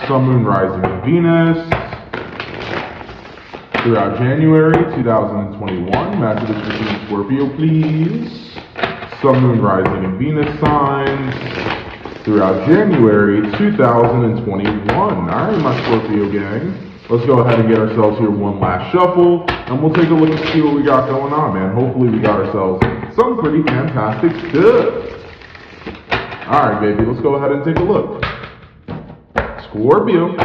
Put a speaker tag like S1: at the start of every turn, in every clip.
S1: Sun, Moon, Rising, and Venus throughout January 2021. Messages for Team Scorpio, please. Sun, Moon, Rising, and Venus signs throughout January 2021. Alright, my Scorpio gang. Let's go ahead and get ourselves here one last shuffle, and we'll take a look and see what we got going on, man. Hopefully we got ourselves some pretty fantastic stuff. Alright, baby, let's go ahead and take a look. Scorpio,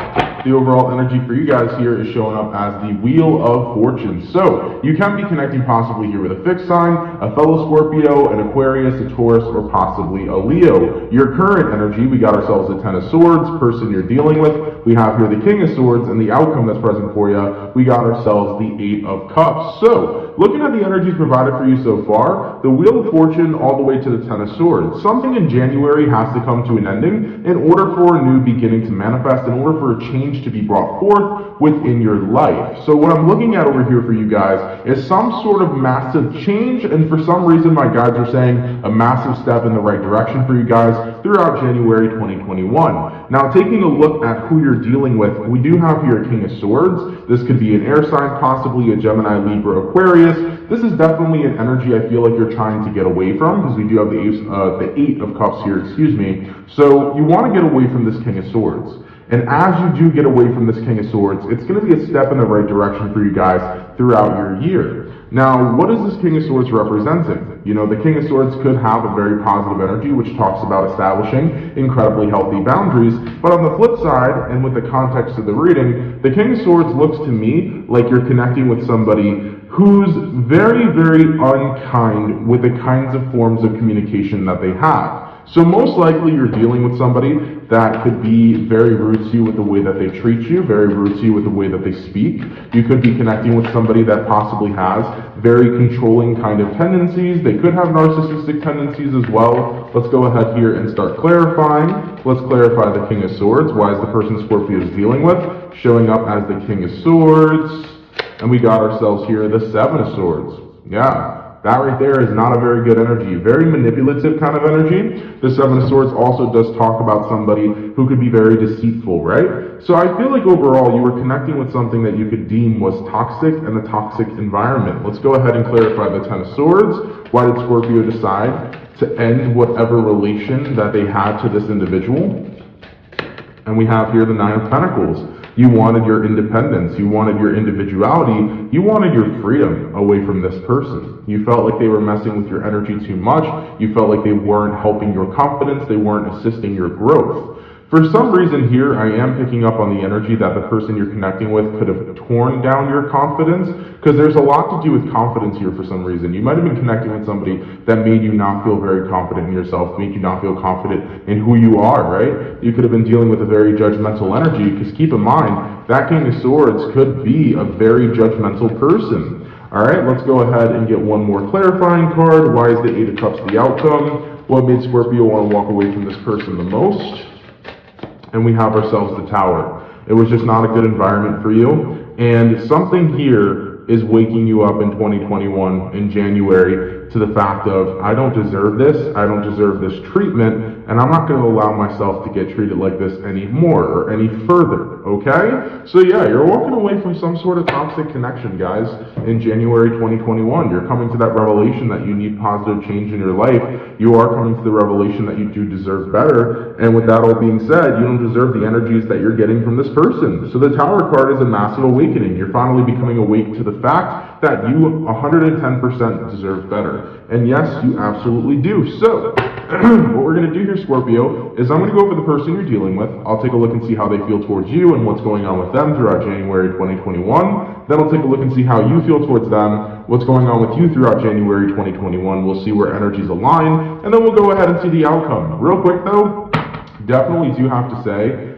S1: the overall energy for you guys here is showing up as the Wheel of Fortune. So, you can be connecting possibly here with a fixed sign, a fellow Scorpio, an Aquarius, a Taurus, or possibly a Leo. Your current energy, we got ourselves the Ten of Swords, person you're dealing with. We have here the King of Swords, and the outcome that's present for you, we got ourselves the Eight of Cups. So, looking at the energies provided for you so far, the Wheel of Fortune all the way to the Ten of Swords. Something in January has to come to an ending in order for a new beginning to manifest, in order for a change to be brought forth within your life. So what I'm looking at over here for you guys is some sort of massive change, and for some reason my guides are saying a massive step in the right direction for you guys throughout January 2021. Now, taking a look at who you're dealing with, we do have here a King of Swords. This could be an air sign, possibly a Gemini, Libra, Aquarius. This is definitely an energy I feel like you're trying to get away from, because we do have the Eight of Cups here, excuse me. So you want to get away from this King of Swords. And as you do get away from this King of Swords, it's going to be a step in the right direction for you guys throughout your year. Now, what is this King of Swords representing? You know, the King of Swords could have a very positive energy, which talks about establishing incredibly healthy boundaries. But on the flip side, and with the context of the reading, the King of Swords looks to me like you're connecting with somebody who's very, very unkind with the kinds of forms of communication that they have. So most likely you're dealing with somebody that could be very rude to you with the way that they treat you, very rude to you with the way that they speak. You could be connecting with somebody that possibly has very controlling kind of tendencies. They could have narcissistic tendencies as well. Let's go ahead here and start clarifying. Let's clarify the King of Swords. Why is the person Scorpio is dealing with showing up as the King of Swords? And we got ourselves here the Seven of Swords. Yeah. That right there is not a very good energy. Very manipulative kind of energy. The Seven of Swords also does talk about somebody who could be very deceitful, right? So I feel like overall you were connecting with something that you could deem was toxic and a toxic environment. Let's go ahead and clarify the Ten of Swords. Why did Scorpio decide to end whatever relation that they had to this individual? And we have here the Nine of Pentacles. You wanted your independence, you wanted your individuality, you wanted your freedom away from this person. You felt like they were messing with your energy too much, you felt like they weren't helping your confidence, they weren't assisting your growth. For some reason here, I am picking up on the energy that the person you're connecting with could have torn down your confidence, because there's a lot to do with confidence here for some reason. You might have been connecting with somebody that made you not feel very confident in yourself, made you not feel confident in who you are, right? You could have been dealing with a very judgmental energy, because keep in mind, that King of Swords could be a very judgmental person. Alright, let's go ahead and get one more clarifying card. Why is the Eight of Cups the outcome? What made Scorpio want to walk away from this person the most? And we have ourselves the Tower. It was just not a good environment for you. And something here is waking you up in 2021 in January to the fact of, I don't deserve this, I don't deserve this treatment, and I'm not going to allow myself to get treated like this anymore or any further, okay? So yeah, you're walking away from some sort of toxic connection, guys, in January 2021. You're coming to that revelation that you need positive change in your life. You are coming to the revelation that you do deserve better, and with that all being said, you don't deserve the energies that you're getting from this person. So the Tower card is a massive awakening. You're finally becoming awake to the fact that you 110% deserve better. And yes, you absolutely do. So, what we're going to do here, Scorpio, is I'm going to go over the person you're dealing with. I'll take a look and see how they feel towards you and what's going on with them throughout January 2021. Then I'll take a look and see how you feel towards them, what's going on with you throughout January 2021. We'll see where energies align, and then we'll go ahead and see the outcome. Real quick though, definitely do have to say,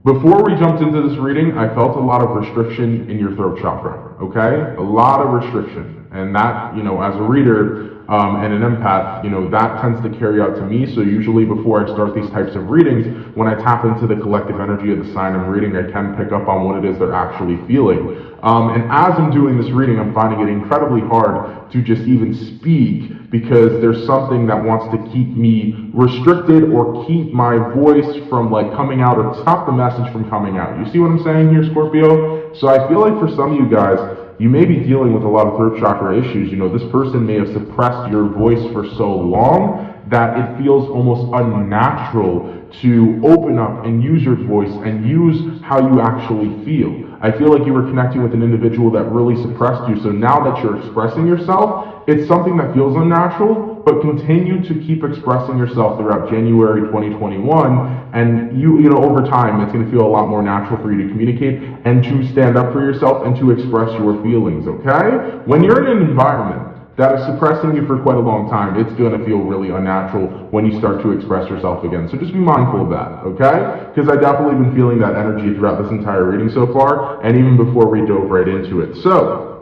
S1: before we jumped into this reading, I felt a lot of restriction in your throat chakra, okay? A lot of restriction. And that, you know, as a reader and an empath, you know, that tends to carry out to me. So usually before I start these types of readings, when I tap into the collective energy of the sign I'm reading, I can pick up on what it is they're actually feeling. And as I'm doing this reading, I'm finding it incredibly hard to just even speak because there's something that wants to keep me restricted or keep my voice from like coming out or stop the message from coming out. You see what I'm saying here, Scorpio? So I feel like for some of you guys, you may be dealing with a lot of throat chakra issues. You know, this person may have suppressed your voice for so long that it feels almost unnatural to open up and use your voice and use how you actually feel. I feel like you were connecting with an individual that really suppressed you, so now that you're expressing yourself, it's something that feels unnatural, but continue to keep expressing yourself throughout January 2021, and you know, over time, it's going to feel a lot more natural for you to communicate and to stand up for yourself and to express your feelings, okay? When you're in an environment that is suppressing you for quite a long time, it's going to feel really unnatural when you start to express yourself again. So just be mindful of that, okay? Because I've definitely been feeling that energy throughout this entire reading so far, and even before we dove right into it. So,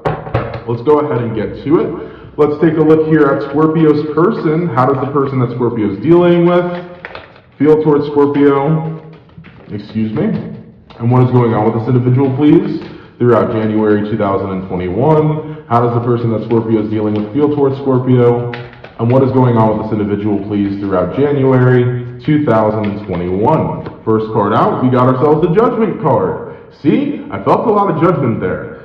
S1: let's go ahead and get to it. Let's take a look here at Scorpio's person. How does the person that Scorpio is dealing with feel towards Scorpio? Excuse me. And what is going on with this individual, please? Throughout January 2021. How does the person that Scorpio is dealing with feel towards Scorpio? And what is going on with this individual, please, throughout January 2021? First card out, we got ourselves the Judgment card. See, I felt a lot of judgment there.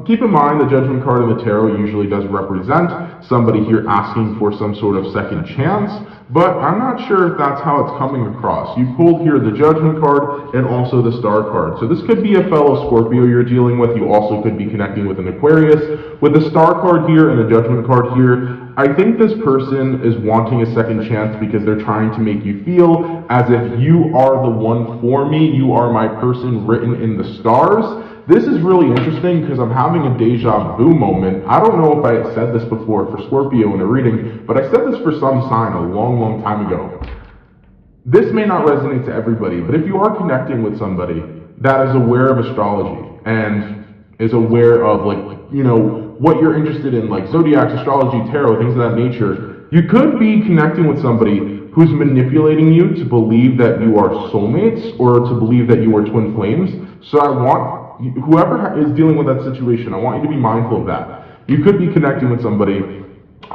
S1: Keep in mind, the Judgment card in the tarot usually does represent somebody here asking for some sort of second chance, but I'm not sure if that's how it's coming across. You pulled here the Judgment card and also the Star card. So this could be a fellow Scorpio you're dealing with. You also could be connecting with an Aquarius. With the Star card here and the Judgment card here, I think this person is wanting a second chance because they're trying to make you feel as if you are the one for me, you are my person written in the stars. This is really interesting because I'm having a deja vu moment. I don't know if I had said this before for Scorpio in a reading, but I said this for some sign a long time ago. This may not resonate to everybody, but if you are connecting with somebody that is aware of astrology and is aware of, like, you know, what you're interested in, like Zodiac, astrology, tarot, things of that nature, you could be connecting with somebody who's manipulating you to believe that you are soulmates or to believe that you are twin flames. So I want whoever is dealing with that situation, I want you to be mindful of that. You could be connecting with somebody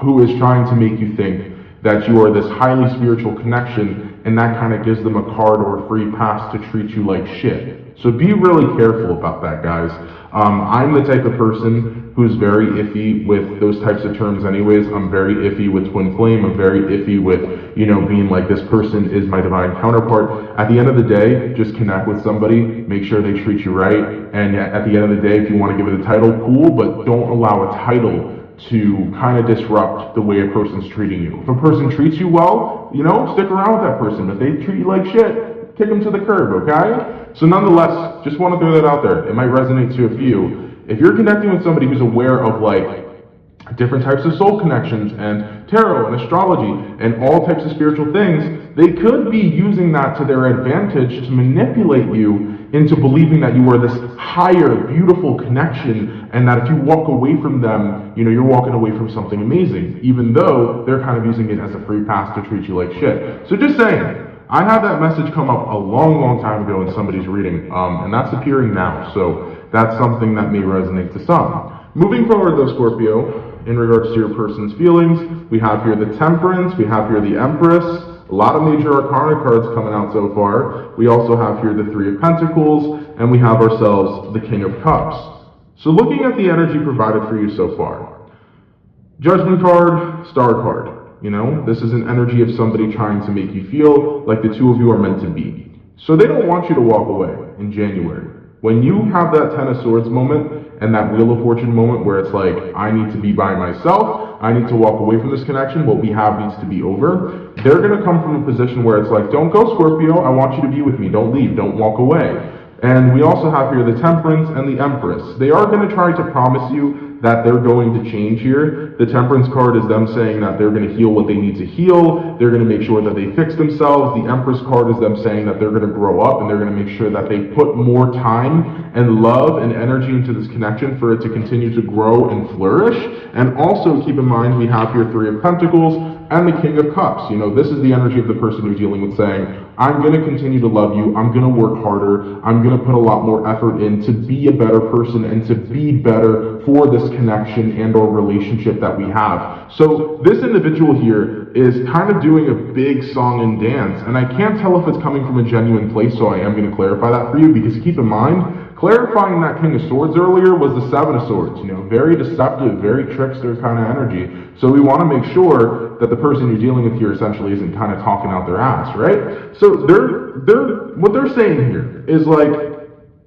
S1: who is trying to make you think that you are this highly spiritual connection, and that kind of gives them a card or a free pass to treat you like shit. So be really careful about that, guys. I'm the type of person who's very iffy with those types of terms anyways. I'm very iffy with twin flame. I'm very iffy with, you know, being like this person is my divine counterpart. At the end of the day, just connect with somebody, make sure they treat you right, and at the end of the day, if you want to give it a title, cool, but don't allow a title to kind of disrupt the way a person's treating you. If a person treats you well, you know, stick around with that person. If they treat you like shit, kick them to the curb, okay? So nonetheless, just want to throw that out there. It might resonate to a few. If you're connecting with somebody who's aware of, like, different types of soul connections and tarot and astrology and all types of spiritual things, they could be using that to their advantage to manipulate you into believing that you are this higher, beautiful connection, and that if you walk away from them, you know, you're walking away from something amazing, even though they're kind of using it as a free pass to treat you like shit. So just saying, I had that message come up a long time ago in somebody's reading, and that's appearing now, so that's something that may resonate to some. Moving forward though, Scorpio, in regards to your person's feelings, we have here the Temperance, we have here the Empress, a lot of major arcana cards coming out so far. We also have here the Three of Pentacles, and we have ourselves the King of Cups. So looking at the energy provided for you so far, Judgment card, Star card. You know, this is an energy of somebody trying to make you feel like the two of you are meant to be. So they don't want you to walk away in January. When you have that Ten of Swords moment and that Wheel of Fortune moment where it's like, I need to be by myself, I need to walk away from this connection, what we have needs to be over, they're going to come from a position where it's like, don't go, Scorpio, I want you to be with me, don't leave, don't walk away. And we also have here the Temperance and the Empress. They are going to try to promise you that they're going to change here. The Temperance card is them saying that they're going to heal what they need to heal. They're going to make sure that they fix themselves. The Empress card is them saying that they're going to grow up and they're going to make sure that they put more time and love and energy into this connection for it to continue to grow and flourish. And also keep in mind we have here Three of Pentacles and the King of Cups. You know, this is the energy of the person you're dealing with saying, I'm going to continue to love you, I'm going to work harder, I'm going to put a lot more effort in to be a better person and to be better for this connection and or relationship that we have. So this individual here is kind of doing a big song and dance, and I can't tell if it's coming from a genuine place, so I am going to clarify that for you, because keep in mind, clarifying that King of Swords earlier was the Seven of Swords, you know, very deceptive, very trickster kind of energy. So we want to make sure that the person you're dealing with here essentially isn't kind of talking out their ass, right? So what they're saying here is like,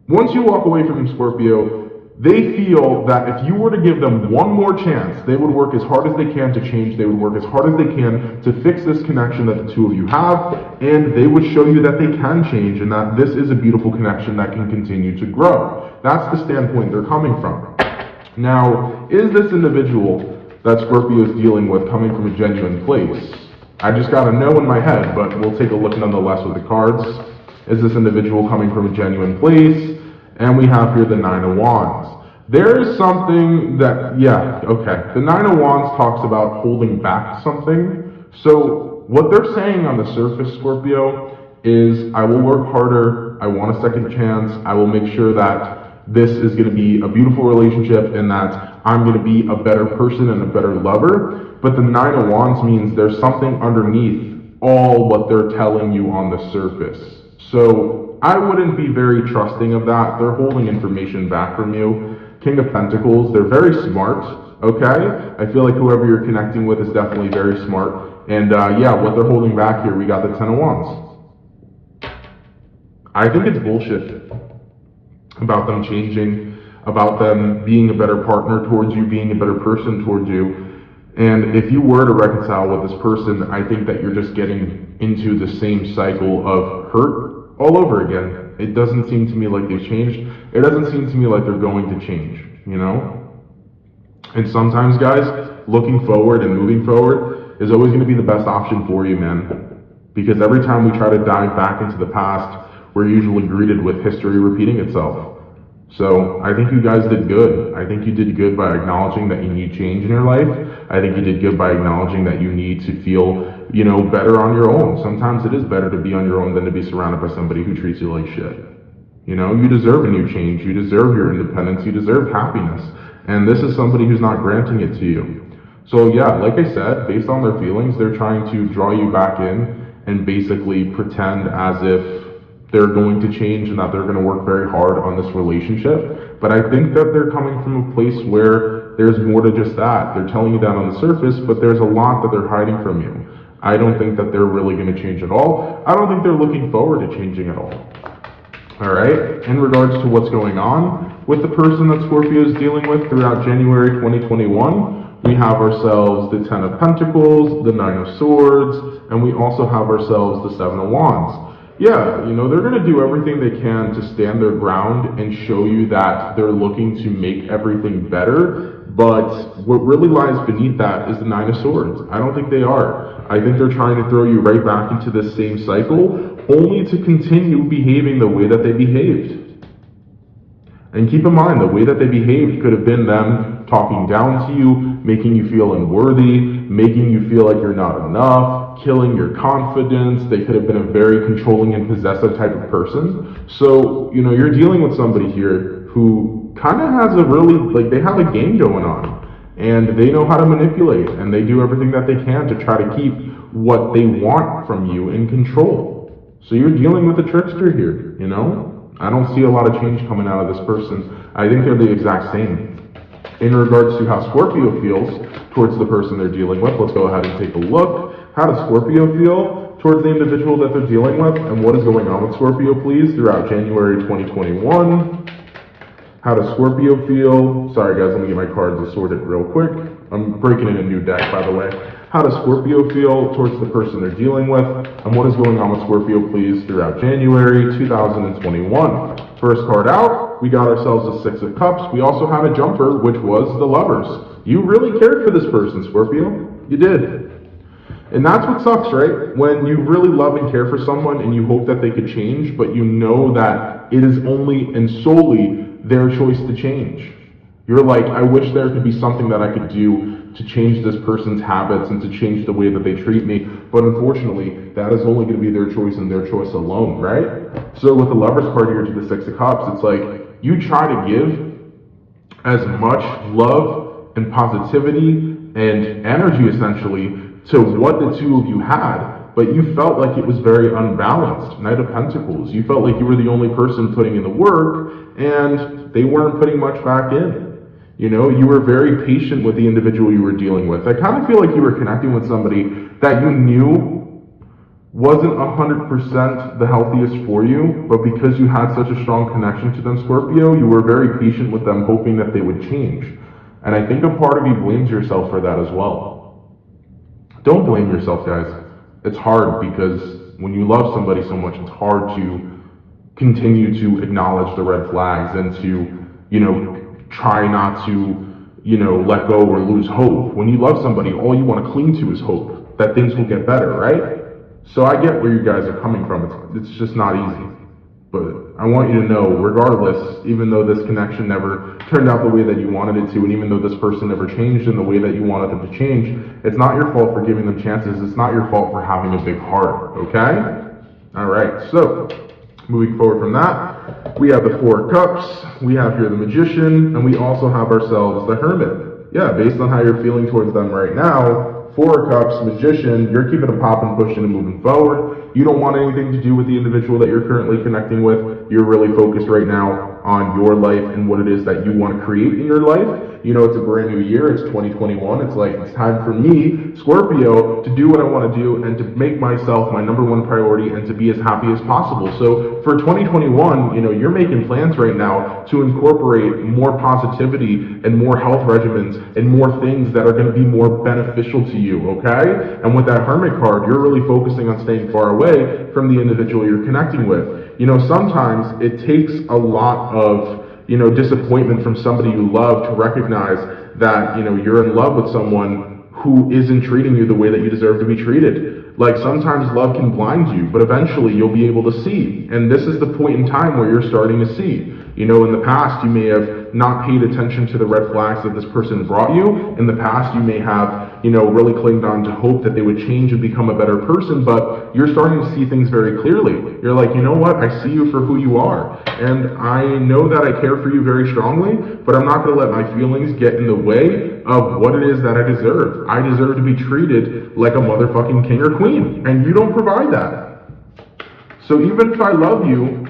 S1: once you walk away from them, Scorpio, they feel that if you were to give them one more chance, they would work as hard as they can to change, they would work as hard as they can to fix this connection that the two of you have, and they would show you that they can change and that this is a beautiful connection that can continue to grow. That's the standpoint they're coming from. Now, is this individual that Scorpio is dealing with coming from a genuine place? I just got to know in my head, but we'll take a look nonetheless with the cards. Is this individual coming from a genuine place? And we have here the Nine of Wands. There is something that, the Nine of Wands talks about holding back something. So what they're saying on the surface, Scorpio, is I will work harder, I want a second chance, I will make sure that this is going to be a beautiful relationship and that I'm going to be a better person and a better lover. But the Nine of Wands means there's something underneath all what they're telling you on the surface. So I wouldn't be very trusting of that. They're holding information back from you. King of Pentacles, they're very smart, okay? I feel like whoever you're connecting with is definitely very smart. And what they're holding back here, we got the Ten of Wands. I think it's bullshit about them changing, about them being a better partner towards you, being a better person towards you. And if you were to reconcile with this person, I think that you're just getting into the same cycle of hurt all over again. It doesn't seem to me like they've changed. It doesn't seem to me like they're going to change, you know? And sometimes, guys, looking forward and moving forward is always going to be the best option for you, man. Because every time we try to dive back into the past, we're usually greeted with history repeating itself. So I think you guys did good. I think you did good by acknowledging that you need change in your life. I think you did good by acknowledging that you need to feel, you know, better on your own. Sometimes it is better to be on your own than to be surrounded by somebody who treats you like shit. You know, you deserve a new change. You deserve your independence. You deserve happiness. And this is somebody who's not granting it to you. So yeah, like I said, based on their feelings, they're trying to draw you back in and basically pretend as if they're going to change and that they're going to work very hard on this relationship. But I think that they're coming from a place where there's more to just that. They're telling you that on the surface, but there's a lot that they're hiding from you. I don't think that they're really going to change at all. I don't think they're looking forward to changing at all. All right, in regards to what's going on with the person that Scorpio is dealing with throughout January 2021, we have ourselves the Ten of Pentacles, the Nine of Swords, and we also have ourselves the Seven of Wands. Yeah, you know, they're going to do everything they can to stand their ground and show you that they're looking to make everything better, but what really lies beneath that is the Nine of Swords. I don't think they are. I think they're trying to throw you right back into this same cycle, only to continue behaving the way that they behaved. And keep in mind, the way that they behaved could have been them talking down to you, making you feel unworthy, making you feel like you're not enough, killing your confidence. They could have been a very controlling and possessive type of person. So, you know, you're dealing with somebody here who kind of has a really, like, they have a game going on. And they know how to manipulate, and they do everything that they can to try to keep what they want from you in control. So you're dealing with a trickster here, you know? I don't see a lot of change coming out of this person. I think they're the exact same. In regards to how Scorpio feels towards the person they're dealing with, let's go ahead and take a look. How does Scorpio feel towards the individual that they're dealing with, and what is going on with Scorpio, please, throughout January 2021? How does Scorpio feel? Sorry guys, let me get my cards assorted real quick. I'm breaking in a new deck, by the way. How does Scorpio feel towards the person they're dealing with? And what is going on with Scorpio, please, throughout January 2021? First card out, we got ourselves a Six of Cups. We also had a jumper, which was the Lovers. You really cared for this person, Scorpio. You did. And that's what sucks, right? When you really love and care for someone and you hope that they could change, but you know that it is only and solely their choice to change. You're like, I wish there could be something that I could do to change this person's habits and to change the way that they treat me. But unfortunately, that is only going to be their choice and their choice alone, right? So with the Lovers card here to the Six of Cups, it's like, you try to give as much love and positivity and energy essentially to what the two of you had, but you felt like it was very unbalanced. Knight of Pentacles. You felt like you were the only person putting in the work and they weren't putting much back in. You know, you were very patient with the individual you were dealing with. I kind of feel like you were connecting with somebody that you knew wasn't 100% the healthiest for you, but because you had such a strong connection to them, Scorpio, you were very patient with them, hoping that they would change. And I think a part of you blames yourself for that as well. Don't blame yourself, guys. It's hard because when you love somebody so much, it's hard to continue to acknowledge the red flags and to, you know, try not to, you know, let go or lose hope. When you love somebody, all you want to cling to is hope that things will get better, right? So I get where you guys are coming from. It's just not easy. But I want you to know, regardless, even though this connection never turned out the way that you wanted it to, and even though this person never changed in the way that you wanted them to change, it's not your fault for giving them chances. It's not your fault for having a big heart, okay? All right, so moving forward from that, we have the Four of Cups, we have here the Magician, and we also have ourselves the Hermit. Yeah, based on how you're feeling towards them right now, Four of Cups, Magician, you're keeping them popping, pushing, and moving forward. You don't want anything to do with the individual that you're currently connecting with. You're really focused right now on your life and what it is that you want to create in your life. You know, it's a brand new year, it's 2021. It's like, it's time for me, Scorpio, to do what I want to do and to make myself my number one priority and to be as happy as possible. So for 2021, you know, you're making plans right now to incorporate more positivity and more health regimens and more things that are going to be more beneficial to you, okay? And with that Hermit card, you're really focusing on staying far away from the individual you're connecting with. You know, sometimes it takes a lot of, you know, disappointment from somebody you love to recognize that, you know, you're in love with someone who isn't treating you the way that you deserve to be treated. Like, sometimes love can blind you, but eventually you'll be able to see. And this is the point in time where you're starting to see. You know, in the past, you may have not paid attention to the red flags that this person brought you. In the past, you may have, you know, really clinged on to hope that they would change and become a better person, but you're starting to see things very clearly. You're like, you know what? I see you for who you are. And I know that I care for you very strongly, but I'm not going to let my feelings get in the way of what it is that I deserve. I deserve to be treated like a motherfucking king or queen, and you don't provide that. So even if I love you,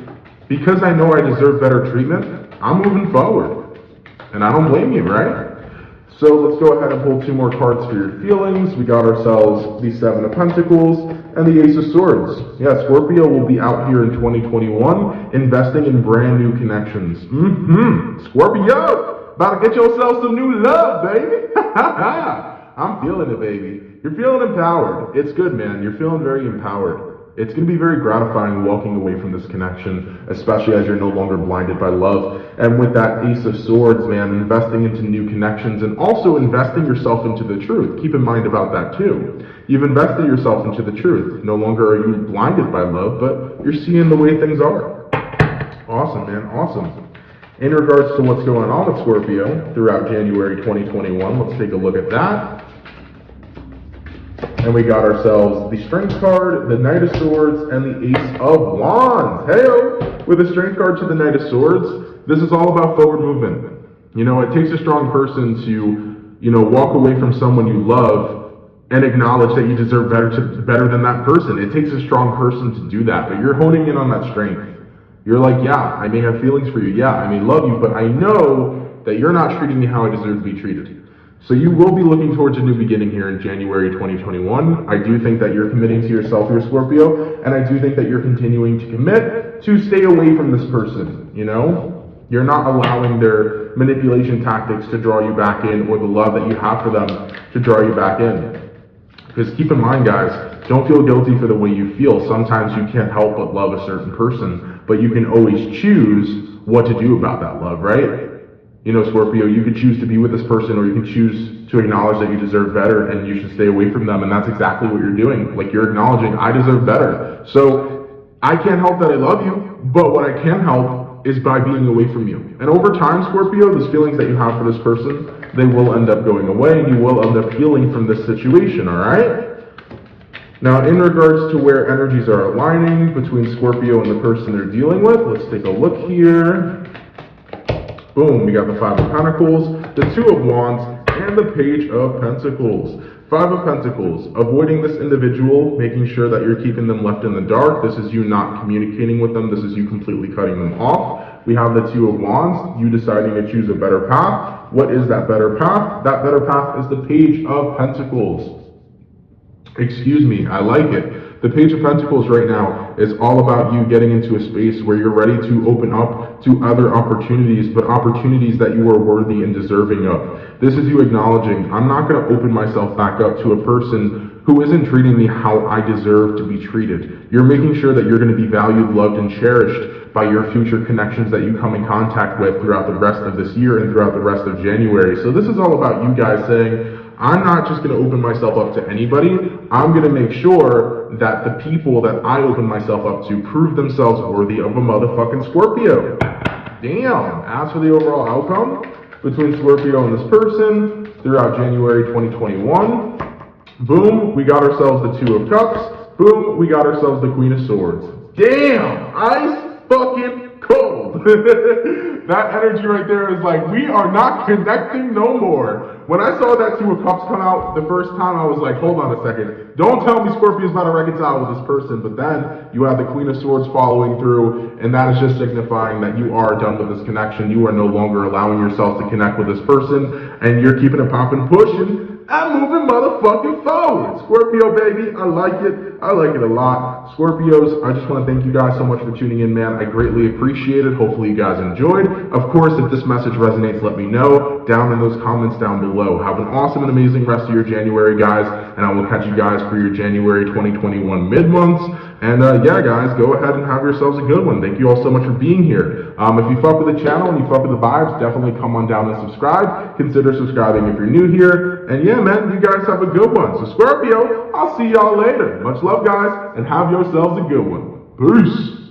S1: because I know I deserve better treatment, I'm moving forward. And I don't blame you, right? So let's go ahead and pull two more cards for your feelings. We got ourselves the Seven of Pentacles and the Ace of Swords. Yeah, Scorpio will be out here in 2021 investing in brand new connections. Scorpio, about to get yourself some new love, baby. I'm feeling it, baby. You're feeling empowered. It's good, man. You're feeling very empowered. It's going to be very gratifying walking away from this connection, especially as you're no longer blinded by love. And with that Ace of Swords, man, investing into new connections and also investing yourself into the truth. Keep in mind about that too. You've invested yourself into the truth. No longer are you blinded by love, but you're seeing the way things are. Awesome, man, awesome. In regards to what's going on with Scorpio throughout January 2021, let's take a look at that. And we got ourselves the Strength card, the Knight of Swords, and the Ace of Wands. Hey-o! With the Strength card to the Knight of Swords, this is all about forward movement. You know, it takes a strong person to, you know, walk away from someone you love and acknowledge that you deserve better than that person. It takes a strong person to do that, but you're honing in on that strength. You're like, yeah, I may have feelings for you. Yeah, I may love you, but I know that you're not treating me how I deserve to be treated. So you will be looking towards a new beginning here in January 2021. I do think that you're committing to yourself here, Scorpio, and I do think that you're continuing to commit to stay away from this person, you know? You're not allowing their manipulation tactics to draw you back in or the love that you have for them to draw you back in. Because keep in mind, guys, don't feel guilty for the way you feel. Sometimes you can't help but love a certain person, but you can always choose what to do about that love, right? You know, Scorpio, you could choose to be with this person, or you can choose to acknowledge that you deserve better and you should stay away from them, and that's exactly what you're doing. Like, you're acknowledging, I deserve better. So I can't help that I love you, but what I can help is by being away from you. And over time, Scorpio, those feelings that you have for this person, they will end up going away, and you will end up healing from this situation, all right? Now, in regards to where energies are aligning between Scorpio and the person they're dealing with, let's take a look here. Boom, we got the Five of Pentacles, the Two of Wands, and the Page of Pentacles. Five of Pentacles, avoiding this individual, making sure that you're keeping them left in the dark. This is you not communicating with them. This is you completely cutting them off. We have the Two of Wands, you deciding to choose a better path. What is that better path? That better path is the Page of Pentacles. Excuse me, I like it. The Page of Pentacles right now is all about you getting into a space where you're ready to open up to other opportunities, but opportunities that you are worthy and deserving of. This is you acknowledging, I'm not going to open myself back up to a person who isn't treating me how I deserve to be treated. You're making sure that you're going to be valued, loved, and cherished by your future connections that you come in contact with throughout the rest of this year and throughout the rest of January. So this is all about you guys saying, I'm not just going to open myself up to anybody. I'm going to make sure that the people that I open myself up to prove themselves worthy of a motherfucking Scorpio. Damn. As for the overall outcome between Scorpio and this person throughout January 2021, boom, we got ourselves the Two of Cups. Boom, we got ourselves the Queen of Swords. Damn. Ice fucking cold. That energy right there is like, we are not connecting no more. When I saw that Two of Cups come out the first time, I was like, hold on a second. Don't tell me Scorpio's about to reconcile with this person. But then you have the Queen of Swords following through, and that is just signifying that you are done with this connection. You are no longer allowing yourself to connect with this person, and you're keeping it popping, pushing, and moving motherfucking forward. Scorpio, baby, I like it. I like it a lot. Scorpios, I just want to thank you guys so much for tuning in, man. I greatly appreciate it. Hopefully you guys enjoyed. Of course, if this message resonates, let me know down in those comments down below. Have an awesome and amazing rest of your January, guys, and I will catch you guys for your January 2021 mid-months. And yeah, guys, go ahead and have yourselves a good one. Thank you all so much for being here. If you fuck with the channel and you fuck with the vibes, definitely come on down and subscribe. Consider subscribing if you're new here. And yeah, man, you guys have a good one. So Scorpio, I'll see y'all later. Much love, guys, and have yourselves a good one. Peace.